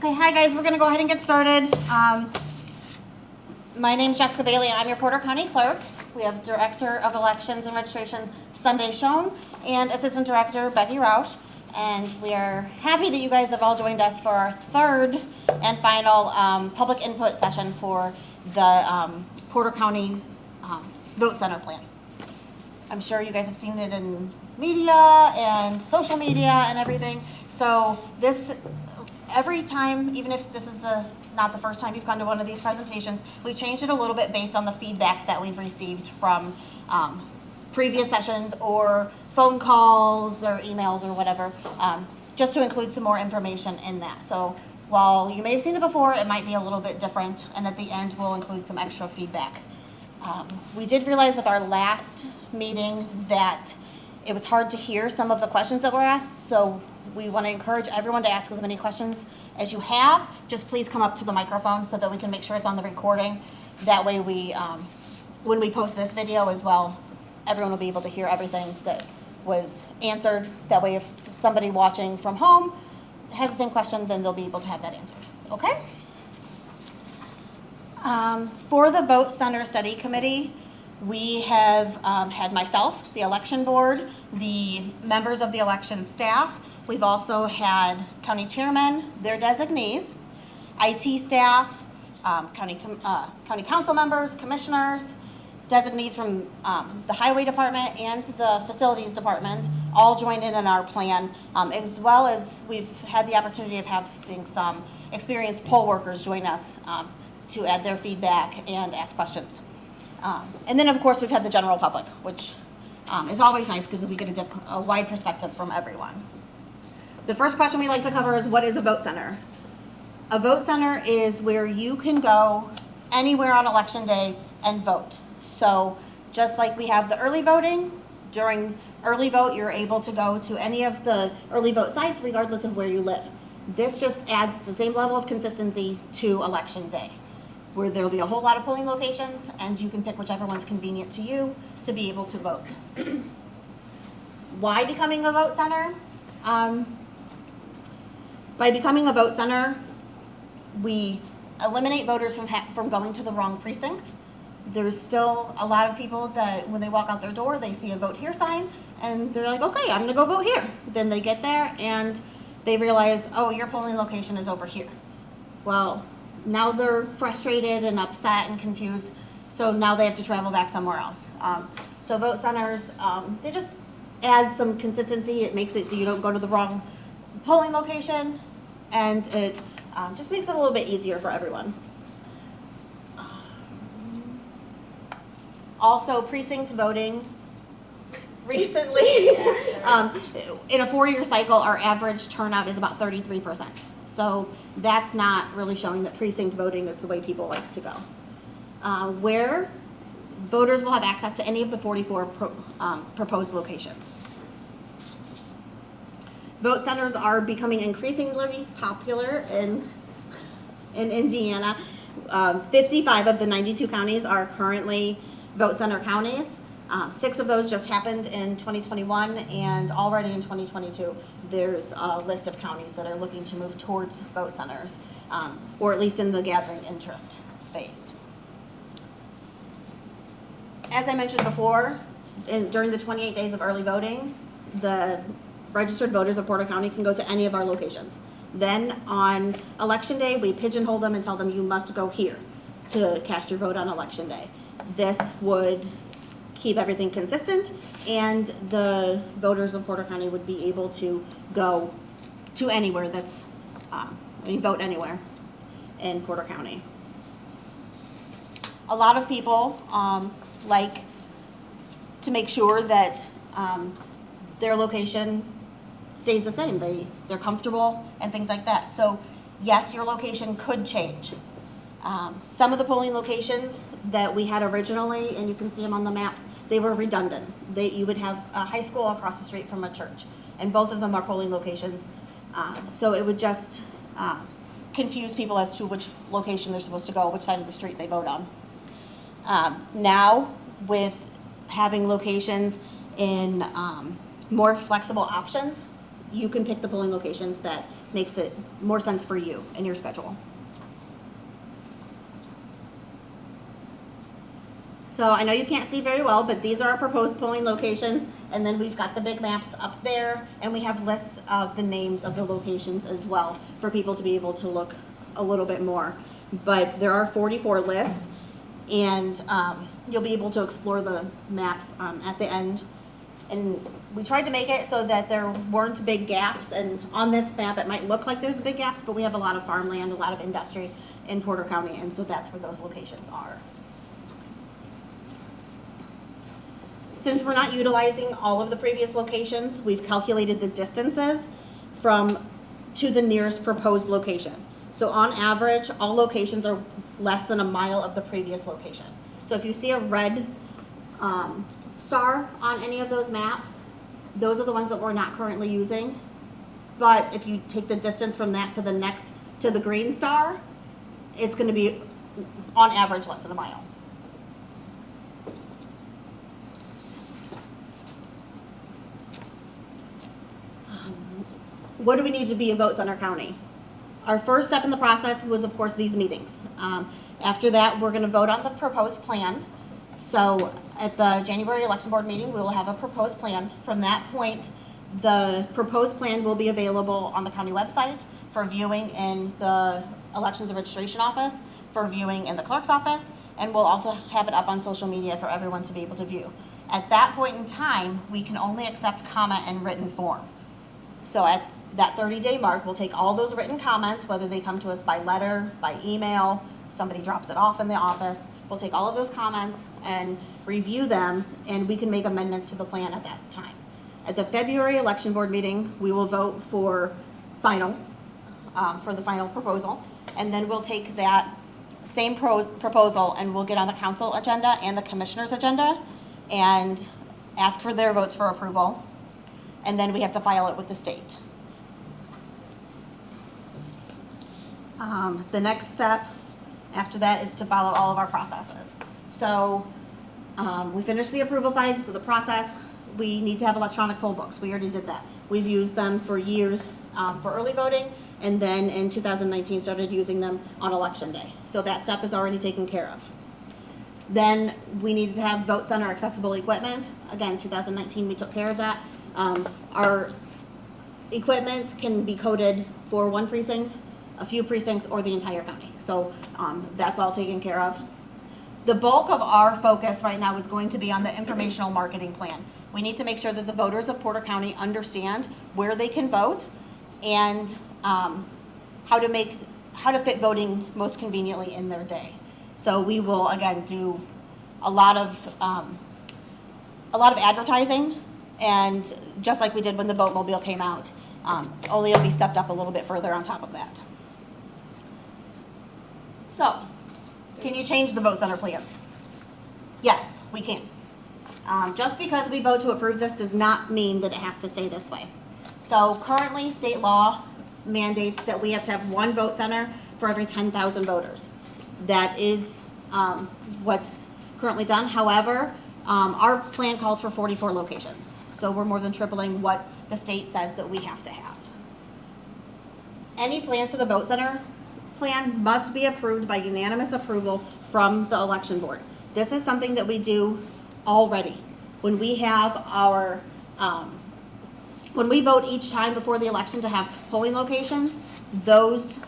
Okay, hi guys, we're going to go ahead and get started. My name is Jessica Bailey, and I'm your Porter County Clerk. We have Director of Elections and Registration, Sunday Schoen, and Assistant Director, Becky Rausch. And we are happy that you guys have all joined us for our third and final public input session for the Porter County Vote Center Plan. I'm sure you guys have seen it in media and social media and everything. So this, every time, even if this is not the first time you've come to one of these presentations, we've changed it a little bit based on the feedback that we've received from previous sessions or phone calls or emails or whatever, just to include some more information in that. So while you may have seen it before, it might be a little bit different, and at the end we'll include some extra feedback. We did realize with our last meeting that it was hard to hear some of the questions that were asked, so we want to encourage everyone to ask as many questions as you have. Just please come up to the microphone so that we can make sure it's on the recording. That way we, when we post this video as well, everyone will be able to hear everything that was answered. That way if somebody watching from home has the same question, then they'll be able to have that answered. Okay? For the Vote Center Study Committee, we have had myself, the election board, the members of the election staff. We've also had county chairmen, their designees, IT staff, county council members, commissioners, designees from the highway department and the facilities department all joined in our plan, as well as we've had the opportunity of having some experienced poll workers join us to add their feedback and ask questions. And then, of course, we've had the general public, which is always nice because we get a wide perspective from everyone. The first question we like to cover is, what is a vote center? A vote center is where you can go anywhere on election day and vote. So just like we have the early voting, during early vote, you're able to go to any of the early vote sites regardless of where you live. This just adds the same level of consistency to election day, where there'll be a whole lot of polling locations and you can pick whichever one's convenient to you to be able to vote. Why becoming a vote center? By becoming a vote center, we eliminate voters from going to the wrong precinct. There's still a lot of people that when they walk out their door, they see a vote here sign and they're like, okay, I'm gonna go vote here. Then they get there and they realize, oh, your polling location is over here. Well, now they're frustrated and upset and confused, so now they have to travel back somewhere else. So vote centers, they just add some consistency. It makes it so you don't go to the wrong polling location, and it just makes it a little bit easier for everyone. Also, precinct voting. Recently, in a 4-year cycle, our average turnout is about 33%. So that's not really showing that precinct voting is the way people like to go. Where voters will have access to any of the 44 proposed locations. Vote centers are becoming increasingly popular in Indiana. 55 of the 92 counties are currently vote center counties. 6 of those just happened in 2021, and already in 2022, there's a list of counties that are looking to move towards vote centers, or at least in the gathering interest phase. As I mentioned before, during the 28 days of early voting, the registered voters of Porter County can go to any of our locations. Then on election day, we pigeonhole them and tell them you must go here to cast your vote on election day. This would keep everything consistent, and the voters of Porter County would be able to go to anywhere that's, vote anywhere in Porter County. A lot of people like to make sure that their location stays the same. They're comfortable and things like that. So yes, your location could change. Some of the polling locations that we had originally, and you can see them on the maps, they were redundant. You would have a high school across the street from a church, and both of them are polling locations. So it would just confuse people as to which location they're supposed to go, which side of the street they vote on. Now, with having locations in more flexible options, you can pick the polling location that makes it more sense for you and your schedule. So I know you can't see very well, but these are our proposed polling locations, and then we've got the big maps up there, and we have lists of the names of the locations as well for people to be able to look a little bit more. But there are 44 lists, and you'll be able to explore the maps at the end. And we tried to make it so that there weren't big gaps, and on this map it might look like there's big gaps, but we have a lot of farmland, a lot of industry in Porter County, and so that's where those locations are. Since we're not utilizing all of the previous locations, we've calculated the distances to the nearest proposed location. So on average, all locations are less than a mile of the previous location. So if you see a red star on any of those maps, those are the ones that we're not currently using. But if you take the distance from that to the next, to the green star, it's going to be on average less than a mile. What do we need to be in Vote Center County? Our first step in the process was, of course, these meetings. After that, we're going to vote on the proposed plan. So at the January election board meeting, we will have a proposed plan. From that point, the proposed plan will be available on the county website for viewing in the elections and registration office, for viewing in the clerk's office, and we'll also have it up on social media for everyone to be able to view. At that point in time, we can only accept comment in written form. So at that 30-day mark, we'll take all those written comments, whether they come to us by letter, by email, somebody drops it off in the office. We'll take all of those comments and review them, and we can make amendments to the plan at that time. At the February election board meeting, we will vote for the final proposal, and then we'll take that same proposal and we'll get on the council agenda and the commissioner's agenda and ask for their votes for approval, and then we have to file it with the state. The next step after that is to follow all of our processes. So we finished the approval side, so the process, we need to have electronic poll books. We already did that. We've used them for years for early voting, and then in 2019 started using them on election day. So that step is already taken care of. Then we needed to have vote center accessible equipment. Again, 2019 we took care of that. Our equipment can be coded for one precinct, a few precincts, or the entire county. So that's all taken care of. The bulk of our focus right now is going to be on the informational marketing plan. We need to make sure that the voters of Porter County understand where they can vote and how to fit voting most conveniently in their day. So we will again do a lot of advertising, and just like we did when the Vote-Mobile came out, only it'll be stepped up a little bit further on top of that. So, can you change the vote center plans? Yes, we can. Just because we vote to approve this does not mean that it has to stay this way. So currently, state law mandates that we have to have one vote center for every 10,000 voters. That is what's currently done. However, our plan calls for 44 locations. So we're more than tripling what the state says that we have to have. Any plans to the vote center plan must be approved by unanimous approval from the election board. This is something that we do already. When we have our, when we vote each time before the election to have polling locations, those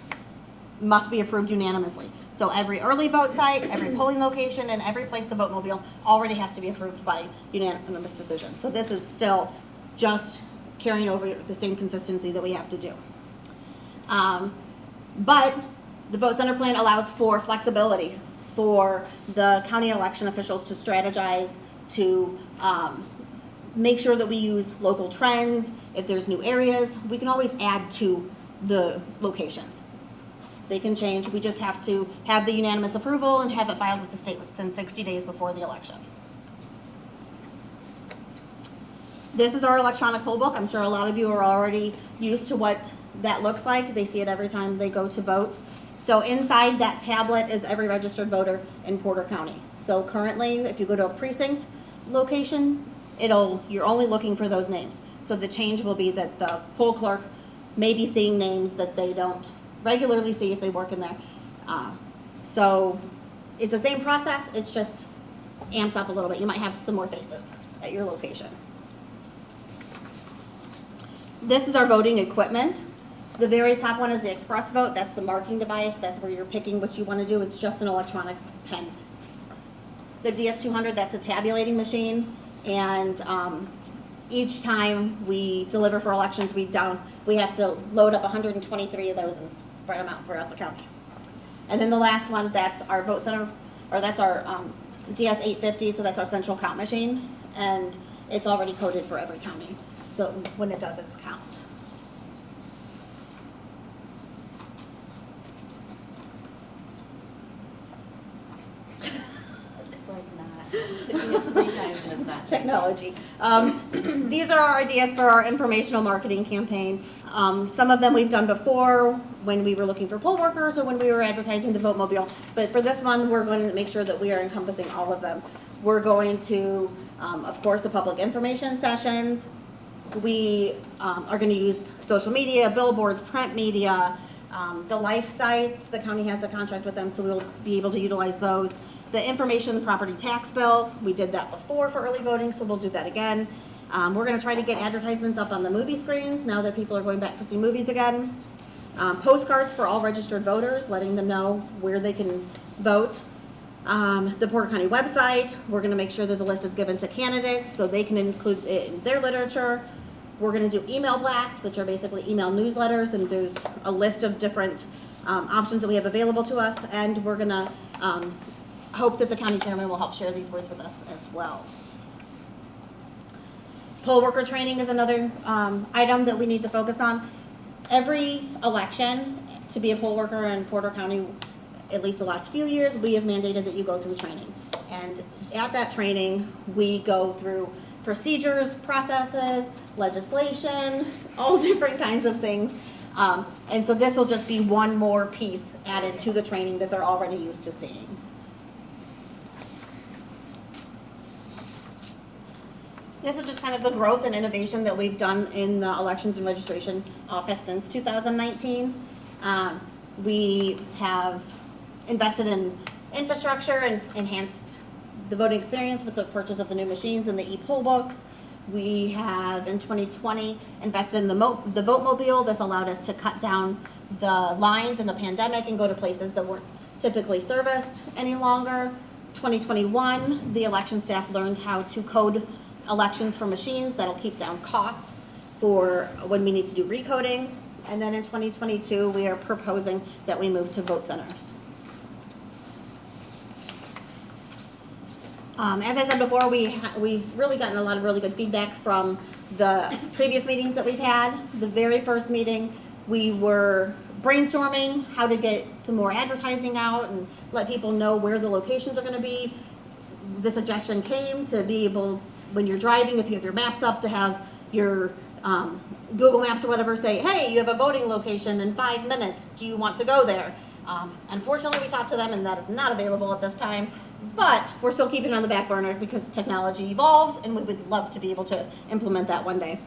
must be approved unanimously. So every early vote site, every polling location, and every place the Vote-Mobile already has to be approved by unanimous decision. So this is still just carrying over the same consistency that we have to do. But the vote center plan allows for flexibility for the county election officials to strategize, to make sure that we use local trends. If there's new areas, we can always add to the locations. They can change. We just have to have the unanimous approval and have it filed with the state within 60 days before the election. This is our electronic poll book. I'm sure a lot of you are already used to what that looks like. They see it every time they go to vote. So inside that tablet is every registered voter in Porter County. So currently, if you go to a precinct location, you're only looking for those names. So the change will be that the poll clerk may be seeing names that they don't regularly see if they work in there. So it's the same process, it's just amped up a little bit. You might have some more faces at your location. This is our voting equipment. The very top one is the Express Vote. That's the marking device. That's where you're picking what you want to do. It's just an electronic pen. The DS200, that's a tabulating machine. And each time we deliver for elections, we have to load up 123 of those and spread them out throughout the county. And then the last one, that's our vote center, or that's our DS850, so that's our central count machine. And it's already coded for every county. So when it does its count. It's like not. Pitching it 3 times and it's not. Technology. These are our ideas for our informational marketing campaign. Some of them we've done before when we were looking for poll workers or when we were advertising the Vote Mobile. But for this one, we're going to make sure that we are encompassing all of them. We're going to, of course, the public information sessions. We are going to use social media, billboards, print media, the life sites. The county has a contract with them, so we'll be able to utilize those. The information, the property tax bills, we did that before for early voting, so we'll do that again. We're going to try to get advertisements up on the movie screens now that people are going back to see movies again. Postcards for all registered voters, letting them know where they can vote. The Porter County website, we're going to make sure that the list is given to candidates so they can include it in their literature. We're going to do email blasts, which are basically email newsletters, and there's a list of different options that we have available to us, and we're going to hope that the county chairman will help share these words with us as well. Poll worker training is another item that we need to focus on. Every election, to be a poll worker in Porter County, at least the last few years, we have mandated that you go through training. And at that training, we go through procedures, processes, legislation, all different kinds of things. And so this will just be one more piece added to the training that they're already used to seeing. This is just kind of the growth and innovation that we've done in the elections and registration office since 2019. We have invested in infrastructure and enhanced the voting experience with the purchase of the new machines and the e-poll books. We have, in 2020, invested in the Vote Mobile. This allowed us to cut down the lines in the pandemic and go to places that weren't typically serviced any longer. 2021, the election staff learned how to code elections for machines. That'll keep down costs for when we need to do recoding. And then in 2022, we are proposing that we move to vote centers. As I said before, we've really gotten a lot of really good feedback from the previous meetings that we've had. The very first meeting, we were brainstorming how to get some more advertising out and let people know where the locations are going to be. The suggestion came to be able, when you're driving, if you have your maps up, to have your Google Maps or whatever say, hey, you have a voting location in 5 minutes. Do you want to go there? Unfortunately, we talked to them and that is not available at this time, but we're still keeping it on the back burner because technology evolves and we would love to be able to implement that one day.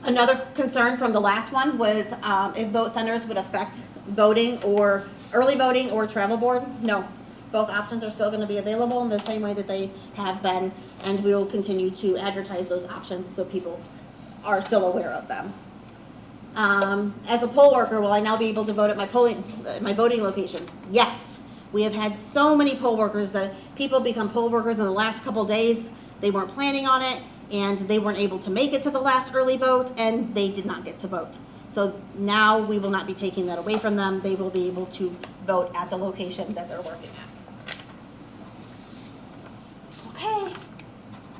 Another concern from the last one was if vote centers would affect voting or early voting or travel board. No, both options are still going to be available in the same way that they have been, and we will continue to advertise those options so people are still aware of them. As a poll worker, will I now be able to vote at my voting location? Yes. We have had so many poll workers that people become poll workers in the last couple days. They weren't planning on it, and they weren't able to make it to the last early vote, and they did not get to vote. So now we will not be taking that away from them. They will be able to vote at the location that they're working at. Okay,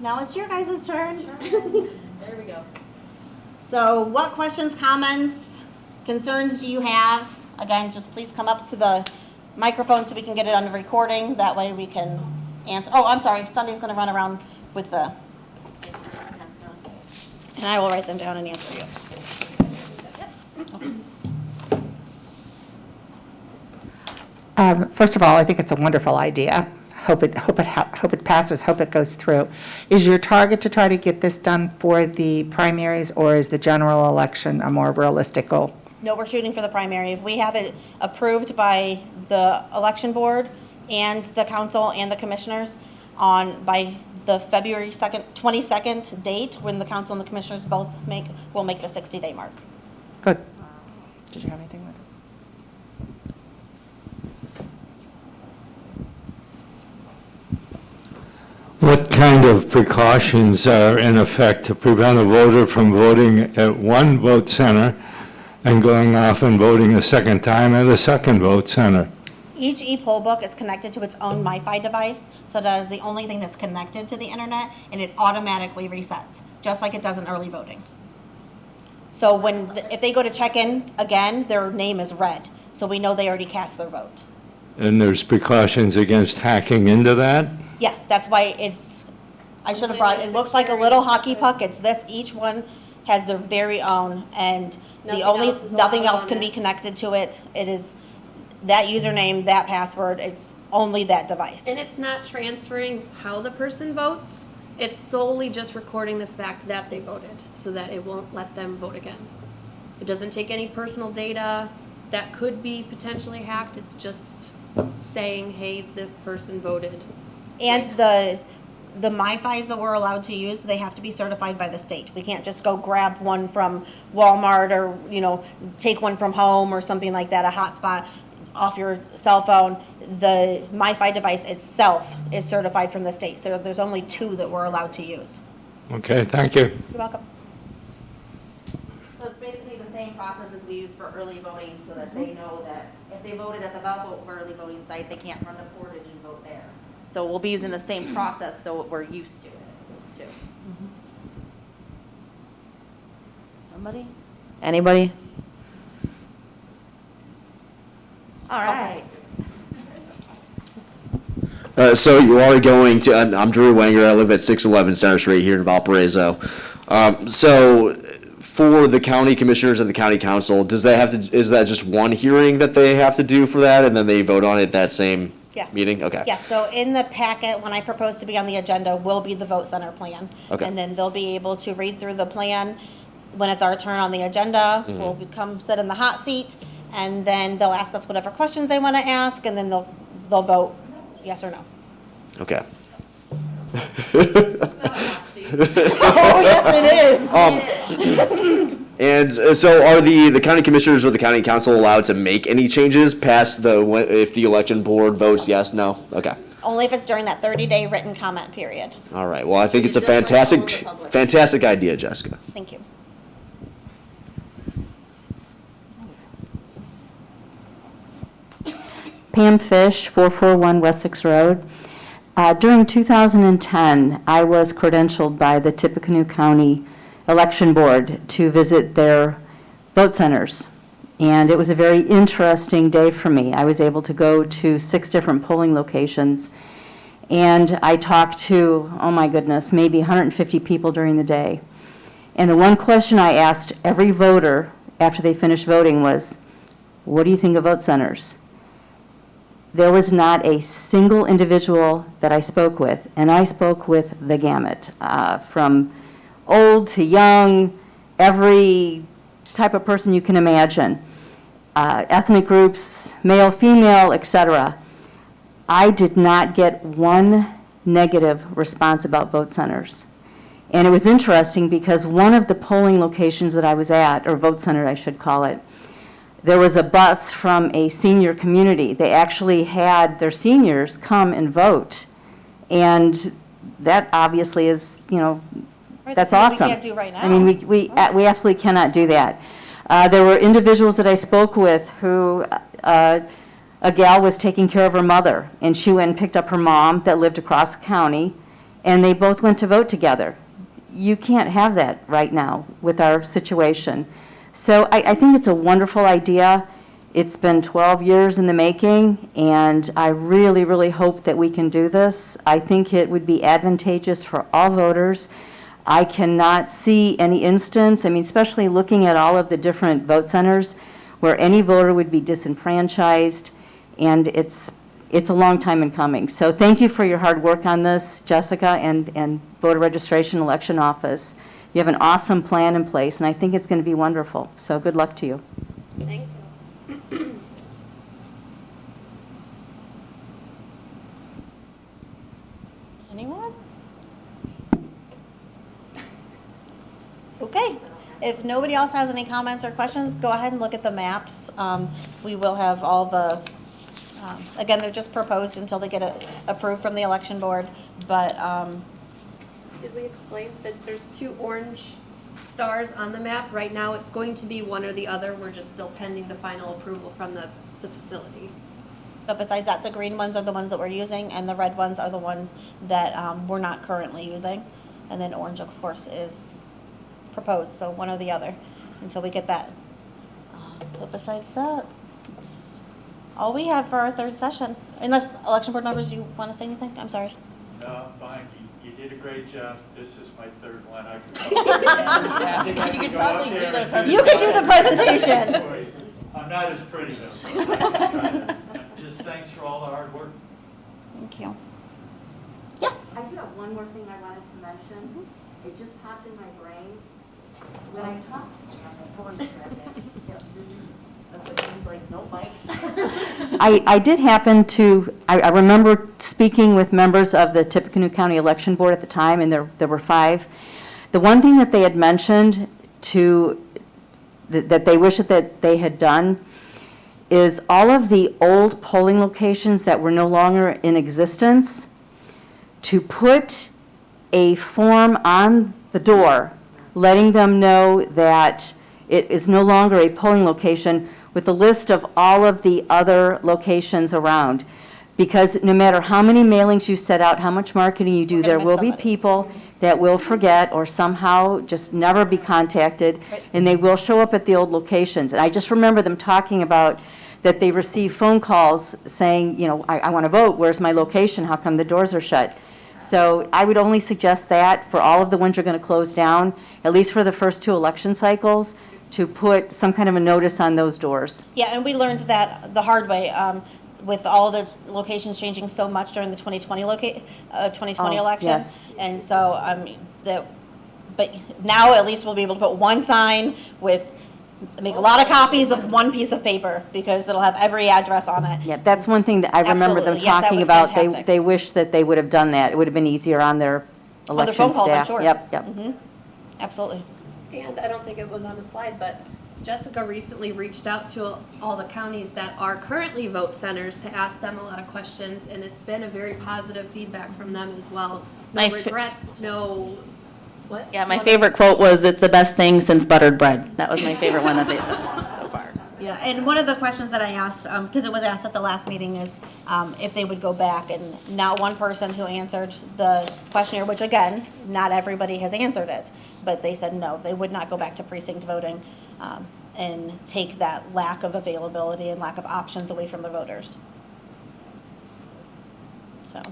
now it's your guys' turn. There we go. So what questions, comments, concerns do you have? Again, just please come up to the microphone so we can get it on the recording. That way we can answer. Oh, I'm sorry. Sunday's going to run around with the, and I will write them down and answer you. First of all, I think it's a wonderful idea. hope it passes, hope it goes through. Is your target to try to get this done for the primaries, or is the general election a more realistic goal? No, we're shooting for the primary. If we have it approved by the election board and the council and the commissioners by the February 22nd date, when the council and the commissioners both will make the 60-day mark. Good. Did you have anything? What kind of precautions are in effect to prevent a voter from voting at one vote center and going off and voting a second time at a second vote center? Each e-poll book is connected to its own MiFi device, so that is the only thing that's connected to the internet, and it automatically resets, just like it does in early voting. So if they go to check in again, their name is red, so we know they already cast their vote. And there's precautions against hacking into that? Yes, that's why I should have brought, it looks like a little hockey puck. It's this, each one has their very own, and nothing else can be connected to it. It is that username, that password, it's only that device. And it's not transferring how the person votes. It's solely just recording the fact that they voted so that it won't let them vote again. It doesn't take any personal data that could be potentially hacked. It's just saying, hey, this person voted. And the MiFis that we're allowed to use, they have to be certified by the state. We can't just go grab one from Walmart or, take one from home or something like that, a hotspot off your cell phone. The MiFi device itself is certified from the state. So there's only 2 that we're allowed to use. Okay, thank you. You're welcome. So it's basically the same process as we use for early voting, so that they know that if they voted at the Valvote for early voting site, they can't run to Portage and vote there. So we'll be using the same process, so we're used to it, too. Somebody? Anybody? All right. So you are going to, I'm Drew Wenger, I live at 611 Center Street here in Valparaiso. So for the county commissioners and the county council, is that just one hearing that they have to do for that, and then they vote on it that same Yes. meeting? Okay. Yes, so in the packet, when I propose to be on the agenda, will be the vote center plan. Okay. And then they'll be able to read through the plan. When it's our turn on the agenda, we'll come sit in the hot seat, and then they'll ask us whatever questions they want to ask, and then they'll vote yes or no. Okay. Oh, yes, it is. And so are the county commissioners or the county council allowed to make any changes past if the election board votes yes, no? Okay. Only if it's during that 30-day written comment period. All right. Well, I think it's a Just like fantastic, all the public. fantastic idea, Jessica. Thank you. Pam Fish, 441 Wessex Road. During 2010, I was credentialed by the Tippecanoe County Election Board to visit their vote centers, and it was a very interesting day for me. I was able to go to 6 different polling locations, and I talked to, oh my goodness, maybe 150 people during the day. And the one question I asked every voter after they finished voting was, what do you think of vote centers? There was not a single individual that I spoke with, and I spoke with the gamut, from old to young, every type of person you can imagine, ethnic groups, male, female, etc. I did not get one negative response about vote centers. And it was interesting because one of the polling locations that I was at, or vote center I should call it, there was a bus from a senior community. They actually had their seniors come and vote. And that obviously is, Right, that's something awesome. we can't do right now. I mean, we absolutely cannot do that. There were individuals that I spoke with who, a gal was taking care of her mother, and she went and picked up her mom that lived across the county, and they both went to vote together. You can't have that right now with our situation. So I think it's a wonderful idea. It's been 12 years in the making, and I really, really hope that we can do this. I think it would be advantageous for all voters. I cannot see any instance, especially looking at all of the different vote centers, where any voter would be disenfranchised, and it's it's a long time in coming. So thank you for your hard work on this, Jessica, and voter registration election office. You have an awesome plan in place, and I think it's going to be wonderful. So good luck to you. Thank you. Anyone? Okay, if nobody else has any comments or questions, go ahead and look at the maps. We will have all the, again, they're just proposed until they get it approved from the election board, but, Did we explain that there's 2 orange stars on the map? Right now, it's going to be one or the other. We're just still pending the final approval from the facility. but besides that, the green ones are the ones that we're using, and the red ones are the ones that we're not currently using. And then orange, of course, is proposed, so one or the other, until we get that. But besides that, it's all we have for our third session. Unless, election board members, you want to say anything? I'm sorry. No, I'm fine. You did a great job. This is my third one. I think I You could go out probably do there the and presentation. You can do the presentation. Boy, I'm not as pretty though. So just thanks for all the hard work. Thank you. I do have one more thing I wanted to mention. It just popped in my brain. When I talked, That's what he's like, no, Mike. I did happen to, I remember speaking with members of the Tippecanoe County Election Board at the time, and there were 5. The one thing that they had mentioned that they wish that they had done is all of the old polling locations that were no longer in existence, to put a form on the door letting them know that it is no longer a polling location, with a list of all of the other locations around. Because no matter how many mailings you set out, how much marketing you do, We're gonna there miss will be somebody. people that will forget or somehow just never be contacted, Right. and they will show up at the old locations. And I just remember them talking about that they receive phone calls saying, you know, I want to vote, where's my location, how come the doors are shut? So I would only suggest that for all of the ones you're going to close down, at least for the first 2 election cycles, to put some kind of a notice on those doors. Yeah, and we learned that the hard way, with all the locations changing so much during the 2020 Oh, election. yes. And so, but now at least we'll be able to put one sign make a lot of copies of one piece of paper, because it'll have every address on it. Yeah, that's one thing that I remember them Absolutely. Yes, that talking was about. fantastic. They wish that they would have done that. It would have been easier on their their election phone calls, I'm staff. sure. Yep, yep. Absolutely. And I don't think it was on the slide, but Jessica recently reached out to all the counties that are currently vote centers to ask them a lot of questions, and it's been a very positive feedback from them as well. No My fa- regrets, no, what? Yeah, my What favorite quote was, "It's the best thing since buttered bread." That was my favorite one that they said so far. Yeah, and one of the questions that I asked, because it was asked at the last meeting, is if they would go back, and not one person who answered the questionnaire, which again, not everybody has answered it, but they said no, they would not go back to precinct voting and take that lack of availability and lack of options away from the voters. So,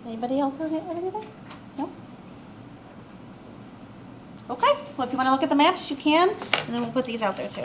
anybody else have anything? No? Okay, well, if you want to look at the maps, you can, and then we'll put these out there too.